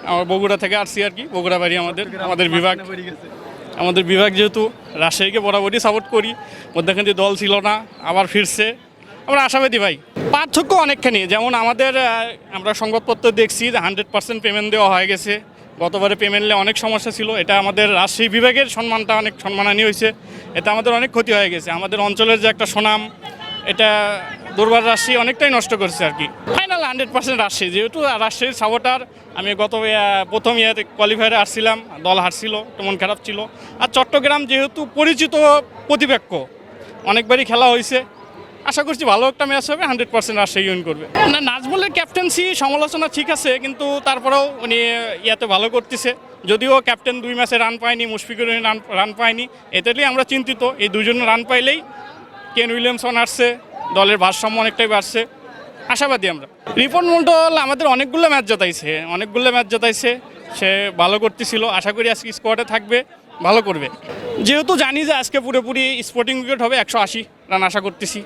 আমার বগুড়া থেকে আসছি আর কি, বগুড়া বাড়ি আমাদের বিভাগ। আমাদের বিভাগ যেহেতু রাজশাহীকে বরাবরই সাপোর্ট করি, মধ্যখানে দল ছিল না, আবার ফিরছে, আমরা আশাবাদী ভাই। পার্থক্য অনেকখানি, যেমন আমরা সংবাদপত্র দেখছি যে 100% পেমেন্ট দেওয়া হয়ে গেছে। গতবারে পেমেন্টে অনেক সমস্যা ছিল, এটা আমাদের রাজশাহী বিভাগের সম্মানটা অনেক সম্মানহানি হয়েছে, এটা আমাদের অনেক ক্ষতি হয়ে গেছে। আমাদের অঞ্চলের যে একটা সুনাম, এটা দুর্বার রাজশাহী অনেকটাই নষ্ট করছে আর কি। ফাইনাল 100% রাজশাহী, যেহেতু রাজশাহীর সাপোর্টার। আমি প্রথম ইয়াতে কোয়ালিফায়ারে আসছিলাম, দল হারছিল, মন খারাপ ছিল। আর চট্টগ্রাম যেহেতু পরিচিত প্রতিপক্ষ, অনেকবারই খেলা হয়েছে, আশা করছি ভালো একটা ম্যাচ হবে, 100% রাজশাহী উইন করবে। না, নাজমুলের ক্যাপ্টেন্সি সমালোচনা ঠিক আছে, কিন্তু তারপরেও উনি ইয়াতে ভালো করতেছে। যদিও ক্যাপ্টেন 2 ম্যাচে রান পায়নি, মুশফিকুর রান পায়নি, এটাতেই আমরা চিন্তিত। এই দুজন রান পাইলেই কেন উইলিয়ামসন আসছে, দলের ভারসাম্য অনেকটাই বাড়ছে, আশাবাদী আমরা। রিপন মন্ডল আমাদের অনেকগুলো ম্যাচ জেতাইছে, সে ভালো করতেছিল। আশা করি আজকে স্কোয়াডে থাকবে, ভালো করবে। যেহেতু জানি যে আজকে পুরোপুরি স্পোর্টিং উইকেট হবে, 180 রান আশা করতেছি।